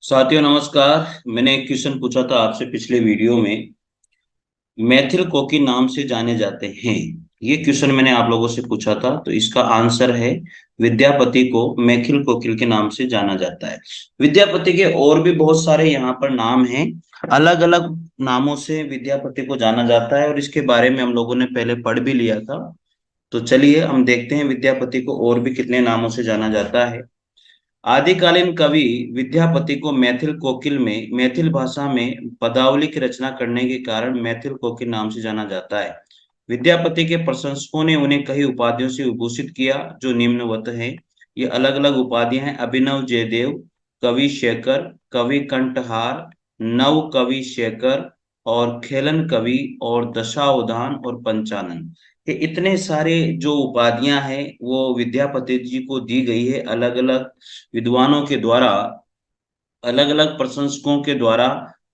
साथियों नमस्कार। मैंने एक क्वेश्चन पूछा था आपसे पिछले वीडियो में। मैथिल कोकिल नाम से जाने जाते हैं। ये क्वेश्चन मैंने आप लोगों से पूछा था, तो इसका आंसर है विद्यापति को मैथिल कोकिल के नाम से जाना जाता है। विद्यापति के और भी बहुत सारे यहाँ पर नाम हैं। अलग अलग नामों से विद्यापति को जाना जाता है और इसके बारे में हम लोगों ने पहले पढ़ भी लिया था। तो चलिए हम देखते हैं विद्यापति को और भी कितने नामों से जाना जाता है। आदिकालीन कवि विद्यापति को मैथिल कोकिल में मैथिल भाषा में पदावली की रचना करने के कारण मैथिल कोकिल नाम से जाना जाता है। विद्यापति के प्रशंसकों ने उन्हें कई उपाधियों से विभूषित किया जो निम्नवत हैं। ये अलग अलग उपाधियां हैं: अभिनव जयदेव, कवि शेखर, कवि कंठहार, नव कवि शेखर, और खेलन कवि, और दशावधान, और पंचानन। ये इतने सारे जो उपाधियां हैं वो विद्यापति जी को दी गई है अलग अलग विद्वानों के द्वारा, अलग अलग प्रशंसकों के द्वारा।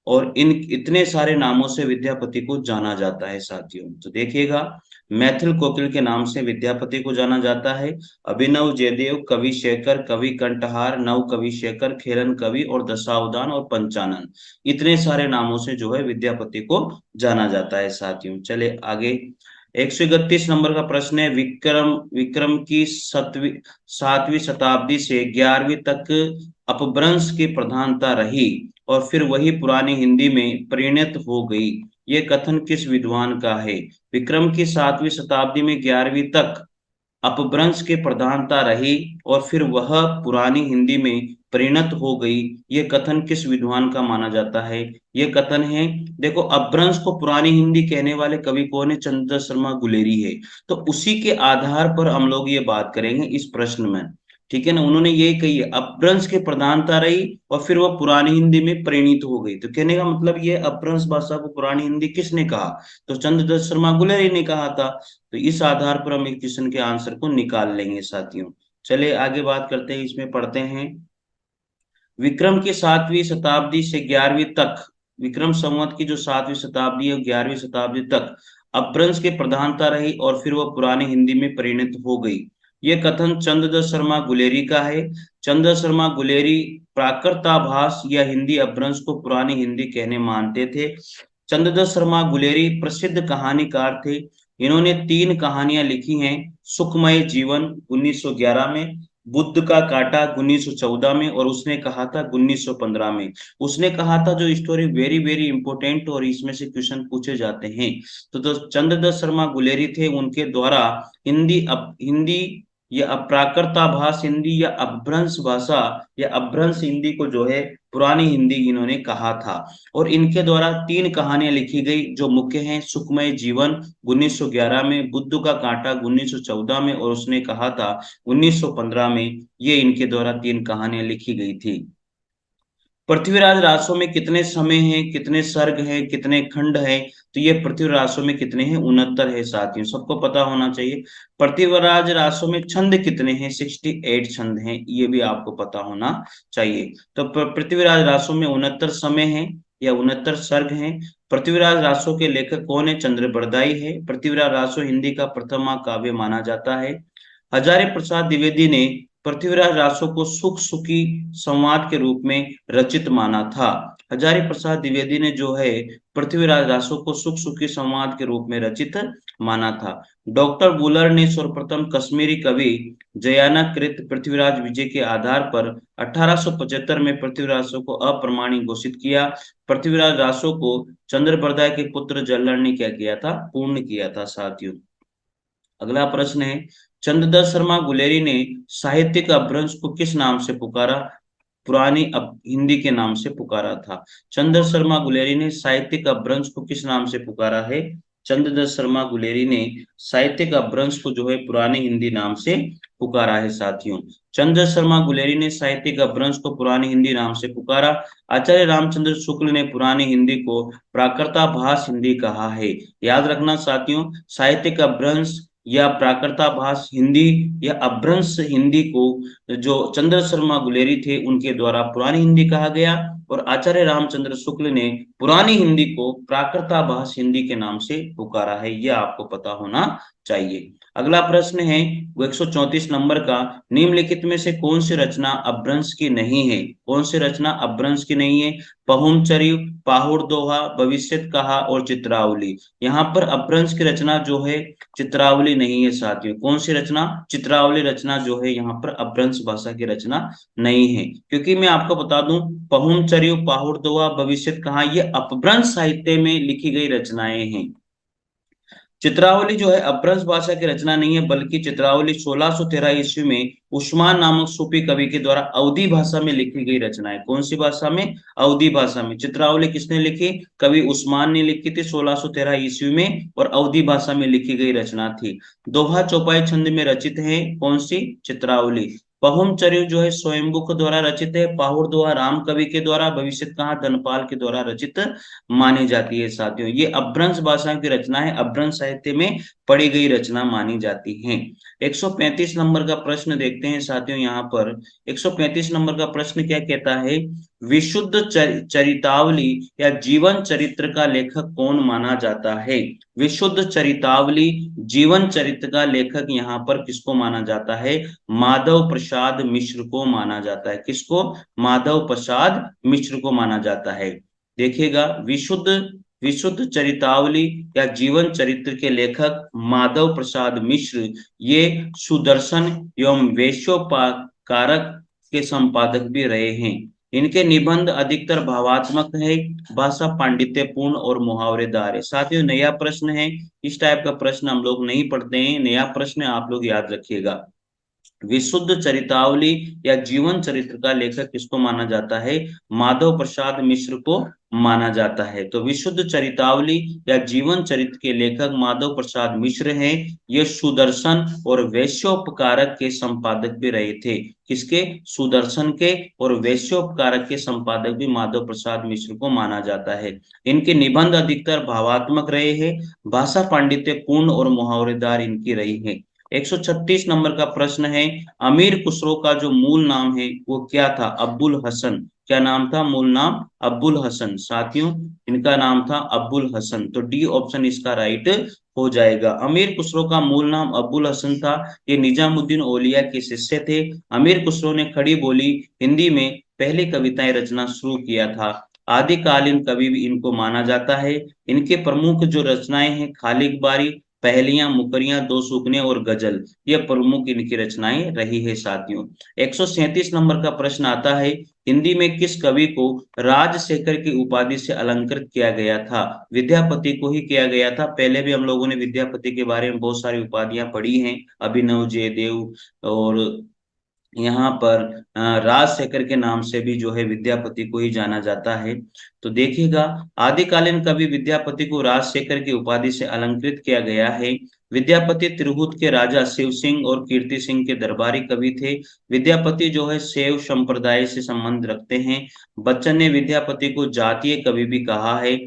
और इन इतने सारे नामों से विद्यापति को जाना जाता है साथियों। तो देखिएगा, मैथिल कोकिल के नाम से विद्यापति को जाना जाता है। अभिनव जयदेव, कवि शेखर, कवि कंठहार, नव कवि शेखर, खेलन कवि, और दशावधान, और पंचानन। इतने सारे नामों से जो है विद्यापति को जाना जाता है साथियों। चले आगे। 131 नंबर का प्रश्न है। विक्रम विक्रम की सतवीं सातवीं शताब्दी से 11वीं तक अपभ्रंश की प्रधानता रही और फिर वही पुरानी हिंदी में परिणत हो गई। ये कथन किस विद्वान का है? विक्रम की 7वीं शताब्दी में 11वीं तक अपभ्रंश की प्रधानता रही और फिर वह पुरानी हिंदी में परिणत हो गई। ये कथन किस विद्वान का माना जाता है? ये कथन है, देखो, अपभ्रंश को पुरानी हिंदी कहने वाले कवि कौन है? चंद्र शर्मा गुलेरी है। तो उसी के आधार पर हम लोग ये बात करेंगे इस प्रश्न में। ठीक है ना, उन्होंने यही कही है, अपभ्रंश की प्रधानता रही और फिर वह पुरानी हिंदी में परिणित हो गई। तो कहने का मतलब ये अपभ्रंश भाषा को पुरानी हिंदी किसने कहा? तो चंद्रदत्त शर्मा गुलेरी ने कहा था। तो इस आधार पर हम एक क्वेश्चन के आंसर को निकाल लेंगे साथियों। चले आगे बात करते हैं, इसमें पढ़ते हैं। विक्रम की 7वीं शताब्दी से 11वीं तक, विक्रम संवत की जो 7वीं शताब्दी है 11वीं शताब्दी तक अपभ्रंश की प्रधानता रही और फिर वह पुरानी हिंदी में परिणत हो गई। ये कथन चंद्रदत्त शर्मा गुलेरी का है। चंद्र शर्मा गुलेरी प्राकृताभास या हिंदी अपभ्रंश को पुरानी हिंदी कहने मानते थे। चंद्रदत्त शर्मा गुलेरी प्रसिद्ध कहानीकार थे। इन्होंने 3 कहानियां लिखी हैं: सुखमय जीवन 1911 में, बुद्ध का काटा 1914 में, और उसने कहा था 1915 में। उसने कहा था जो स्टोरी वेरी वेरी इंपॉर्टेंट और इसमें से क्वेश्चन पूछे जाते हैं। तो चंद्रदत्त शर्मा गुलेरी थे, उनके द्वारा हिंदी या अप्राकृताभास हिंदी या अपभ्रंश भाषा या अपभ्रंश हिंदी को जो है पुरानी हिंदी इन्होंने कहा था। और इनके द्वारा 3 कहानियां लिखी गई जो मुख्य हैं: सुखमय जीवन 1911 में, बुद्ध का कांटा 1914 में, और उसने कहा था 1915 में। ये इनके द्वारा 3 कहानियां लिखी गई थी। पृथ्वीराज रासो में कितने समय हैं, कितने सर्ग हैं, कितने खंड हैं? तो ये पृथ्वीराज रासो में कितने हैं? 69 है साथियों, सबको पता होना चाहिए। पृथ्वीराज रासो में छंद कितने हैं? 68 छंद हैं, ये भी आपको पता होना चाहिए। तो पृथ्वीराज रासो में 69 समय है या 69 सर्ग हैं। पृथ्वीराज रासो के लेखक कौन है? चंद्रबरदाई है। पृथ्वीराज रासो हिंदी का प्रथम महाकाव्य माना जाता है। हजारी प्रसाद द्विवेदी ने पृथ्वीराज रासो को सुख सुखी संवाद के रूप में रचित माना था। हजारी प्रसाद द्विवेदी ने जो है पृथ्वीराज रासो को सुख सुखी संवाद के रूप में रचित माना था। डॉक्टर वुलर ने सर्वप्रथम कश्मीरी कवि जयानाकृत पृथ्वीराज विजय के आधार पर 1875 में पृथ्वीराज रासो को अप्रमाणिक घोषित किया। पृथ्वीराज रासो को चंद्रबरदाई के पुत्र जल्लर ने क्या किया था? पूर्ण किया था साथियों। अगला प्रश्न है, चंद्रदत्त शर्मा गुलेरी ने साहित्यिक अपभ्रंश को किस नाम से पुकारा? पुरानी हिंदी के नाम से पुकारा था। चंद्र शर्मा गुलेरी ने साहित्यिक अपभ्रंश को किस नाम से पुकारा है? चंद्रदत्त शर्मा गुलेरी ने साहित्यिक अपभ्रंश को जो है पुरानी हिंदी नाम से पुकारा है साथियों। चंद्र शर्मा गुलेरी ने साहित्यिक अपभ्रंश को पुरानी हिंदी नाम से पुकारा। आचार्य रामचंद्र शुक्ल ने पुरानी हिंदी को प्राकृताभास हिंदी कहा है। याद रखना साथियों, साहित्यिक अपभ्रंश या प्राकृताभास हिंदी या अपभ्रंश हिंदी को जो चंद्र शर्मा गुलेरी थे उनके द्वारा पुरानी हिंदी कहा गया, और आचार्य रामचंद्र शुक्ल ने पुरानी हिंदी को प्राकृताभास हिंदी के नाम से पुकारा है, यह आपको पता होना चाहिए। अगला प्रश्न है वो 134 नंबर का, निम्नलिखित में से कौन सी रचना अपभ्रंश की नहीं है? कौन सी रचना अपभ्रंश की नहीं है? पहुमचरिव, पाहुड़ दोहा, भविष्यत कहा और चित्रावली। यहाँ पर अपभ्रंश की रचना जो है चित्रावली नहीं है साथियों। कौन सी रचना? चित्रावली रचना जो है यहाँ पर अपभ्रंश भाषा की रचना नहीं है, क्योंकि मैं आपको बता दूं पहुमचरिव, पाहुड़ दोहा, भविष्यत कहा ये अपभ्रंश साहित्य में लिखी गई रचनाएं हैं। चित्रावली जो है अपभ्रंश भाषा की रचना नहीं है, बल्कि चित्रावली 1613 ईस्वी में उस्मान नामक सूफी कवि के द्वारा अवधी भाषा में लिखी गई रचना है। कौन सी भाषा में? अवधी भाषा में। चित्रावली किसने लिखी? कवि उस्मान ने लिखी थी 1613 ईस्वी में, और अवधी भाषा में लिखी गई रचना थी। दोहा चौपाई छंद में रचित है कौन सी? चित्रावली। पहुमचरिव जो है स्वयंभू के द्वारा रचित है, पाहुड़ दोहा राम कवि के द्वारा, भविष्यत कहा धनपाल के द्वारा रचित मानी जाती है साथियों। ये अपभ्रंश भाषा की रचना है, अपभ्रंश साहित्य में पढ़ी गई रचना मानी जाती है। 135 नंबर का प्रश्न देखते हैं साथियों। यहाँ पर 135 नंबर का प्रश्न क्या कहता है? विशुद्ध चरितावली या जीवन चरित्र का लेखक कौन माना जाता है? विशुद्ध चरितावली जीवन चरित्र का लेखक यहाँ पर किसको माना जाता है? माधव प्रसाद मिश्र को माना जाता है। किसको? माधव प्रसाद मिश्र को माना जाता है। देखिएगा, विशुद्ध विशुद्ध चरितावली या जीवन चरित्र के लेखक माधव प्रसाद मिश्र ये सुदर्शन एवं वेश्योपकारक के संपादक भी रहे हैं। इनके निबंध अधिकतर भावात्मक है, भाषा पांडित्यपूर्ण और मुहावरेदार है। साथियों नया प्रश्न है, इस टाइप का प्रश्न हम लोग नहीं पढ़ते हैं, नया प्रश्न आप लोग याद रखिएगा। विशुद्ध चरितावली या जीवन चरित्र का लेखक किसको माना जाता है? माधव प्रसाद मिश्र को माना जाता है। तो विशुद्ध चरितावली या जीवन चरित्र के लेखक माधव प्रसाद मिश्र हैं। ये सुदर्शन और वैश्योपकारक के संपादक भी रहे थे। किसके? सुदर्शन के और वैश्योपकारक के संपादक भी माधव प्रसाद मिश्र को माना जाता है। इनके निबंध अधिकतर भावात्मक रहे हैं, भाषा पांडित्य पूर्ण और मुहावरेदार इनकी रही है। 136 नंबर का प्रश्न है, अमीर खुसरो का जो मूल नाम है वो क्या था? अब्बुल हसन। क्या नाम था? मूल नाम अब्बुल हसन। साथियों इनका नाम था अब्बुल हसन, तो डी ऑप्शन इसका राइट हो जाएगा। अमीर खुसरो का मूल नाम अब्बुल हसन था। ये निजामुद्दीन औलिया के शिष्य थे। अमीर खुसरो ने खड़ी बोली हिंदी में पहली कविताएं रचना शुरू किया था। आदिकालीन कवि भी इनको माना जाता है। इनके प्रमुख जो रचनाएं हैं खालिक बारी, पहलियां, मुकरियां, दो सुकने और गजल, ये प्रमुख इनकी रचनाएं रही है साथियों। 137 नंबर का प्रश्न आता है, हिंदी में किस कवि को राजशेखर की उपाधि से अलंकृत किया गया था? विद्यापति को ही किया गया था। पहले भी हम लोगों ने विद्यापति के बारे में बहुत सारी उपाधियां पढ़ी हैं, अभिनव, जयदेव, और यहाँ पर राजशेखर के नाम से भी जो है विद्यापति को ही जाना जाता है। तो देखिएगा, आदिकालीन कवि विद्यापति को राजशेखर की उपाधि से अलंकृत किया गया है। विद्यापति तिरहुत के राजा शिव सिंह और कीर्ति सिंह के दरबारी कवि थे। विद्यापति जो है शैव संप्रदाय से संबंध रखते हैं। बच्चन ने विद्यापति को जातीय कवि भी कहा है।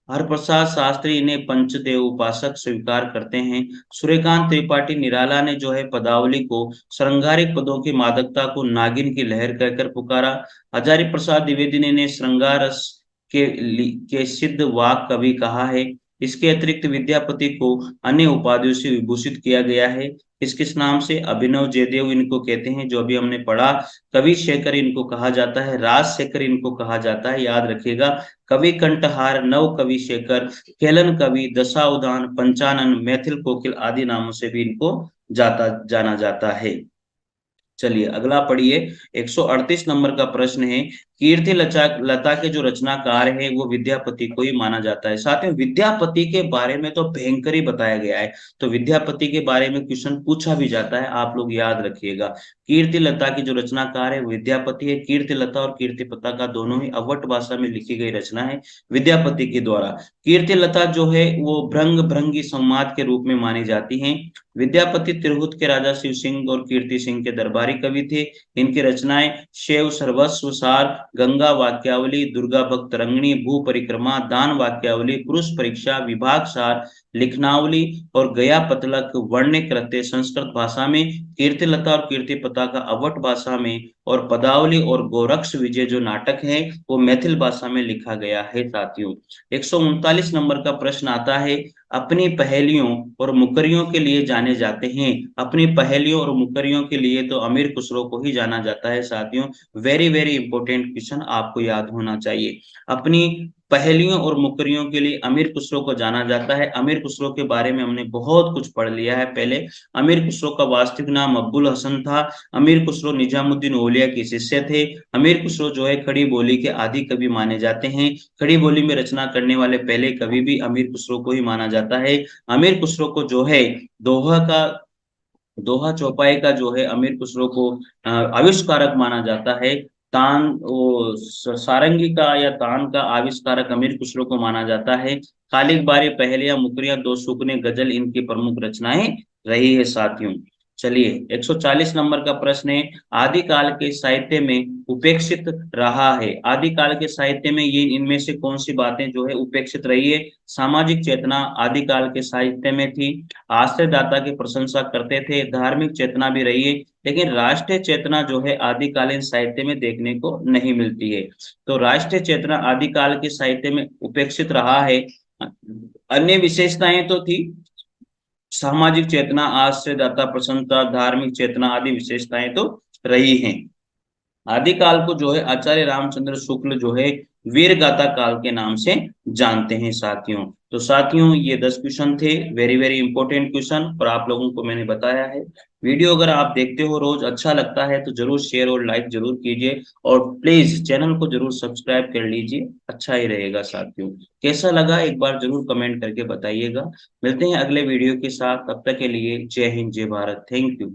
हरप्रसाद शास्त्री इन्हें पंचदेव उपासक स्वीकार करते हैं। सूर्यकांत त्रिपाठी निराला ने जो है पदावली को श्रृंगारिक पदों की मादकता को नागिन की लहर कहकर पुकारा। हजारी प्रसाद द्विवेदी ने इन्हें श्रृंगार रस के सिद्ध वाक कवि कहा है। इसके अतिरिक्त विद्यापति को अन्य उपाधियों से विभूषित किया गया है। किस किस नाम से? अभिनव, जयदेव इनको कहते हैं, जो अभी हमने पढ़ा। कवि शेखर इनको कहा जाता है, राजशेखर इनको कहा जाता है, याद रखिएगा। कवि कंठहार, नव कवि शेखर, केलन कवि, दशावधान, पंचानन, मैथिल कोकिल आदि नामों से भी इनको जाना जाता है। चलिए अगला पढ़िए। 138 नंबर का प्रश्न है, कीर्ति लता के जो रचनाकार है वो विद्यापति को ही माना जाता है। साथ में विद्यापति के बारे में तो भयंकर ही बताया गया है, तो विद्यापति के बारे में क्वेश्चन पूछा भी जाता है, आप लोग याद रखिएगा। कीर्ति लता की जो रचनाकार है विद्यापति है। कीर्ति लता और कीर्ति पताका दोनों ही अवट भाषा में लिखी गई रचना है विद्यापति के द्वारा। कीर्ति लता जो है वो भृंग भृंगी संवाद के रूप में मानी जाती है। विद्यापति तिरहुत के राजा शिव सिंह और कीर्ति सिंह के दरबारी कवि थे। इनकी रचनाएं शैव सर्वस्व सार, गंगा वाक्यावली, दुर्गा भक्त रंगनी, भू परिक्रमा, दान वाक्यावली, पुरुष परीक्षा, विभाग सार, लिखनावली और गया पतलक वर्ण्य कृत्य संस्कृत भाषा में, कीर्तिलता और कीर्ति पताका अवध भाषा में, और पदावली और गोरक्ष विजय जो नाटक है वो मैथिल भाषा में लिखा गया है साथियों। 139 नंबर का प्रश्न आता है, अपनी पहेलियों और मुकरियों के लिए जाने जाते हैं। अपनी पहेलियों और मुकरियों के लिए तो अमीर खुसरो को ही जाना जाता है साथियों। वेरी वेरी इंपॉर्टेंट क्वेश्चन आपको याद होना चाहिए। अपनी पहेलियों और मुकरियों के लिए अमीर खुसरो को जाना जाता है। अमीर खुसरो के बारे में हमने बहुत कुछ पढ़ लिया है पहले। अमीर खुसरो का वास्तविक नाम अब्बुल हसन था। अमीर खुसरो निजामुद्दीन औलिया के शिष्य थे। अमीर खुसरो जो है खड़ी बोली के आदि कवि माने जाते हैं। खड़ी बोली में रचना करने वाले पहले कवि भी अमीर खुसरो को ही माना जाता है। अमीर खुसरो को जो है दोहा का दोहा चौपाई का जो है अमीर खुसरो को आविष्कारक माना जाता है। तान वो सारंगी का या तान का आविष्कारक अमीर खुसरो को माना जाता है। खालिक बारी, पहेलियां, मुकरियां, दो सुकने, गजल इनकी प्रमुख रचनाएं रही है साथियों। चलिए 140 नंबर का प्रश्न है, आदिकाल के साहित्य में उपेक्षित रहा है। आदिकाल के साहित्य में ये इनमें से कौन सी बातें जो है उपेक्षित रही है? सामाजिक चेतना आदिकाल के साहित्य में थी। आश्रयदाता की प्रशंसा करते थे। धार्मिक चेतना भी रही है, लेकिन राष्ट्रीय चेतना जो है आदिकालीन साहित्य में देखने को नहीं मिलती है। तो राष्ट्रीय चेतना आदिकाल के साहित्य में उपेक्षित रहा है। अन्य विशेषताएं तो थी, सामाजिक चेतना, आश्रयदाता प्रसन्नता, धार्मिक चेतना आदि विशेषताएं तो रही हैं। आदिकाल को जो है आचार्य रामचंद्र शुक्ल जो है वीर गाथा काल के नाम से जानते हैं साथियों। तो साथियों ये 10 क्वेश्चन थे, वेरी वेरी इंपॉर्टेंट क्वेश्चन, और आप लोगों को मैंने बताया है। वीडियो अगर आप देखते हो रोज, अच्छा लगता है तो जरूर शेयर और लाइक जरूर कीजिए, और प्लीज चैनल को जरूर सब्सक्राइब कर लीजिए, अच्छा ही रहेगा साथियों। कैसा लगा एक बार जरूर कमेंट करके बताइएगा। मिलते हैं अगले वीडियो के साथ, तब तक के लिए जय हिंद जय भारत, थैंक यू।